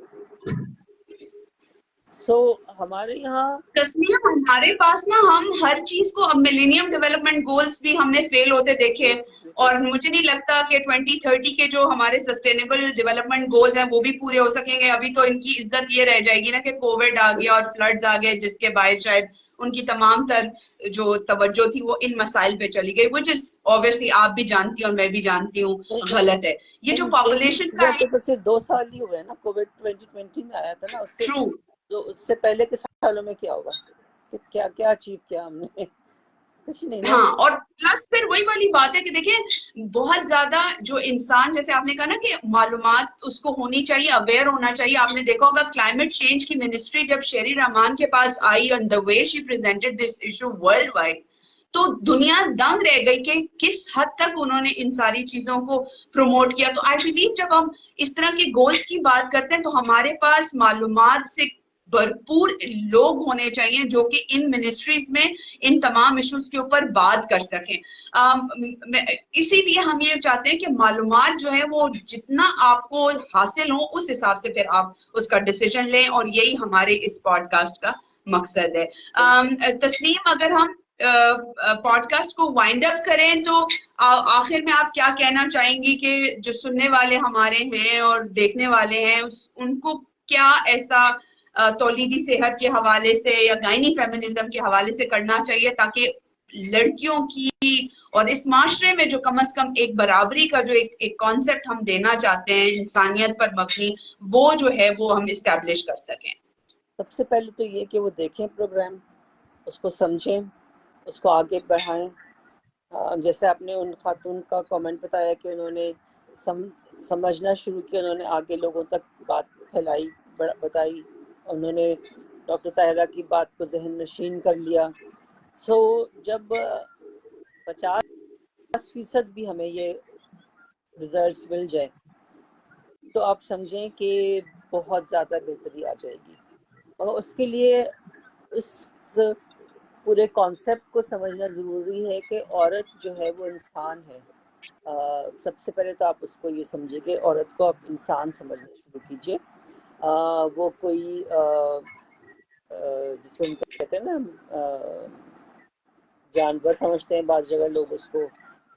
سو ہمارے یہاں تسنیم، ہمارے پاس نا ہم ہر چیز کو، اب ملینیم ڈیولپمنٹ گولز بھی ہم نے فیل ہوتے دیکھے، اور مجھے نہیں لگتا کہ 2030 کے جو ہمارے سسٹینیبل ڈیولپمنٹ گولز ہیں وہ بھی پورے ہو سکیں گے. ابھی تو ان کی عزت یہ رہ جائے گی نا کہ کووڈ آ گیا اور فلڈز آ گئے، جس کے باعث شاید ان کی تمام تر جو توجہ تھی وہ ان مسائل پہ چلی گئی، which is obviously آپ بھی جانتی ہیں اور میں بھی جانتی ہوں غلط ہے. یہ جو پاپولیشن کا صرف 2 سال ہی ہوئے نا، کووڈ 2020 میں آیا تھا نا. اس سے ٹرو، تو اس سے پہلے کے سالوں میں کیا ہوگا؟ کہ کیا اچیو کیا ہم نے؟ کچھ نہیں نا. ہاں. اور پلس پھر وہی والی بات ہے کہ دیکھیں بہت زیادہ جو انسان، جیسے آپ نے کہا نا کہ معلومات اس کو ہونی چاہیے، اویئر ہونا چاہیے. آپ نے دیکھا ہوگا کلائمیٹ چینج کی منسٹری جب شیری رحمان کے پاس آئی on the way she presented this issue worldwide، تو دنیا دنگ رہ گئی کہ کس حد تک انہوں نے ان ساری چیزوں کو پروموٹ کیا. تو آئی بلیو جب ہم اس طرح کے گولز کی بات کرتے ہیں تو ہمارے پاس معلومات سے بھرپور لوگ ہونے چاہیے جو کہ ان منسٹریز میں ان تمام ایشوز کے اوپر بات کر سکیں. اسی لیے ہم یہ چاہتے ہیں کہ معلومات جو ہے وہ جتنا آپ کو حاصل ہو اس حساب سے پھر آپ اس کا ڈیسیجن لیں، اور یہی ہمارے اس پوڈ کاسٹ کا مقصد ہے. تسنیم، اگر ہم پوڈ کاسٹ کو وائنڈ اپ کریں تو آخر میں آپ کیا کہنا چاہیں گی کہ جو سننے والے ہمارے ہیں اور دیکھنے والے ہیں ان کو کیا ایسا تولیدی صحت کے حوالے سے یا گائنی فیمنزم کے حوالے سے کرنا چاہیے تاکہ لڑکیوں کی اور اس معاشرے میں جو کم از کم ایک برابری کا جو ایک کانسیپٹ ہم دینا چاہتے ہیں انسانیت پر مبنی، وہ جو ہے وہ ہم اسٹیبلش کر سکیں؟ سب سے پہلے تو یہ کہ وہ دیکھیں پروگرام، اس کو سمجھیں، اس کو آگے بڑھائیں. جیسے آپ نے ان خاتون کا کامنٹ بتایا کہ انہوں نے سمجھنا شروع کیا، انہوں نے آگے لوگوں تک بات پھیلائی، بتائی، انہوں نے ڈاکٹر طاہرہ کی بات کو ذہن نشین کر لیا. سو جب 50% بھی ہمیں یہ ریزلٹس مل جائیں تو آپ سمجھیں کہ بہت زیادہ بہتری آ جائے گی. اور اس کے لیے اس پورے کانسیپٹ کو سمجھنا ضروری ہے کہ عورت جو ہے وہ انسان ہے. سب سے پہلے تو آپ اس کو یہ سمجھیں کہ عورت کو آپ انسان سمجھنا شروع کیجئے. وہ کوئی جس کو ہم کہتے ہیں نا جانور سمجھتے ہیں بعض جگہ لوگ اس کو،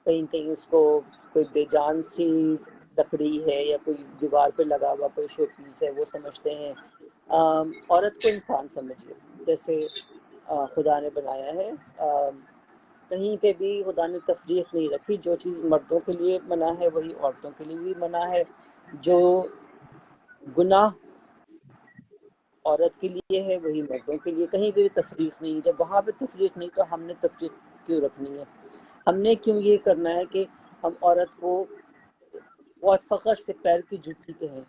کہیں کہیں اس کو کوئی بے جان سی لکڑی ہے یا کوئی دیوار پہ لگا ہوا کوئی شو پیس ہے وہ سمجھتے ہیں. عورت کو انسان سمجھیے جیسے خدا نے بنایا ہے. کہیں پہ بھی خدا نے تفریق نہیں رکھی، جو چیز مردوں کے لیے منع ہے وہی عورتوں کے لیے بھی منع ہے، جو گناہ عورت کے لیے ہے وہی مردوں کے لیے. کہیں پہ بھی تفریق نہیں. جب وہاں پہ تفریق نہیں تو ہم نے تفریق کیوں رکھنی ہے؟ ہم نے کیوں یہ کرنا ہے کہ ہم عورت کو بہت فخر سے پیر کی جوتی کہیں؟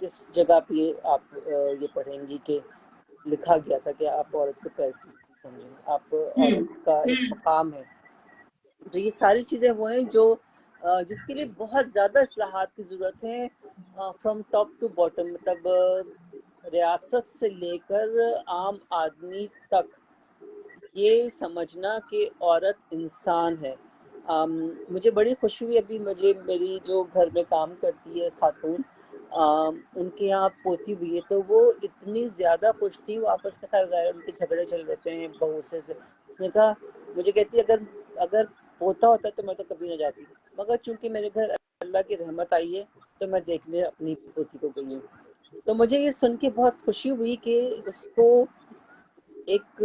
کس جگہ پہ آپ یہ پڑھیں گی کہ لکھا گیا تھا کہ آپ عورت کو پیر کی جوتی سمجھیں؟ آپ عورت کا ایک مقام ہے. تو یہ ساری چیزیں وہ ہیں جو جس کے لیے بہت زیادہ اصلاحات کی ضرورت ہے، فرام ٹاپ ٹو باٹم. مطلب ریاست سے لے کر عام آدمی تک یہ سمجھنا کہ عورت انسان ہے. مجھے بڑی خوشی ہوئی ابھی، مجھے میری جو گھر میں کام کرتی ہے خاتون، ان کے یہاں پوتی ہوئی ہے تو وہ اتنی زیادہ خوش تھی. وہ آپس کے خیر ظاہر ان کے جھگڑے چل رہتے ہیں بہو سے. اس نے کہا، مجھے کہتی ہے اگر پوتا ہوتا تو میں تو کبھی نہ جاتی، مگر چونکہ میرے گھر اللہ کی رحمت آئی ہے تو میں دیکھنے اپنی پوتی کو گئی ہوں. تو مجھے یہ سن کے بہت خوشی ہوئی کہ اس کو ایک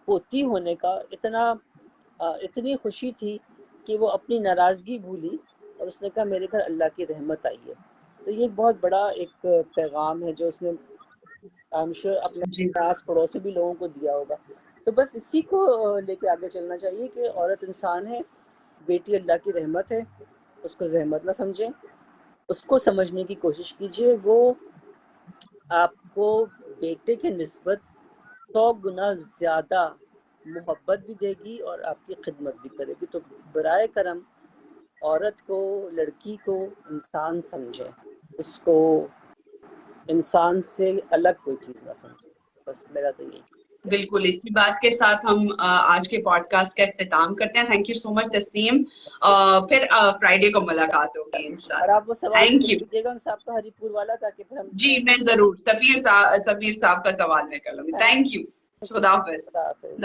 پوتی ہونے کا اتنی خوشی تھی کہ وہ اپنی ناراضگی بھولی اور اس نے کہا میرے گھر اللہ کی رحمت آئی ہے. تو یہ بہت بڑا ایک پیغام ہے جو اس نے اپنے آس پڑوس میں بھی لوگوں کو دیا ہوگا. تو بس اسی کو لے کے آگے چلنا چاہیے کہ عورت انسان ہے، بیٹی اللہ کی رحمت ہے، اس کو زحمت نہ سمجھیں، اس کو سمجھنے کی کوشش کیجیے. وہ آپ کو بیٹے کے نسبت 100 گنا زیادہ محبت بھی دے گی اور آپ کی خدمت بھی کرے گی. تو برائے کرم عورت کو، لڑکی کو انسان سمجھیں، اس کو انسان سے الگ کوئی چیز نہ سمجھیں. بس میرا تو یہی. بالکل اسی بات کے ساتھ ہم آج کے پوڈ کاسٹ کا اختتام کرتے ہیں. تھینک یو سو مچ تسنیم. پھر فرائیڈے کو ملاقات ہوگی انشاءاللہ. اور آپ وہ سوال تھینک ضرور یو. کیجیے گا ان صاحب کا، ہری پور والا، تاکہ پھر ہم جی میں ضرور سفیر صاحب کا سوال میں کر لوں گی. Thank you. خدا حافظ. خدا حافظ.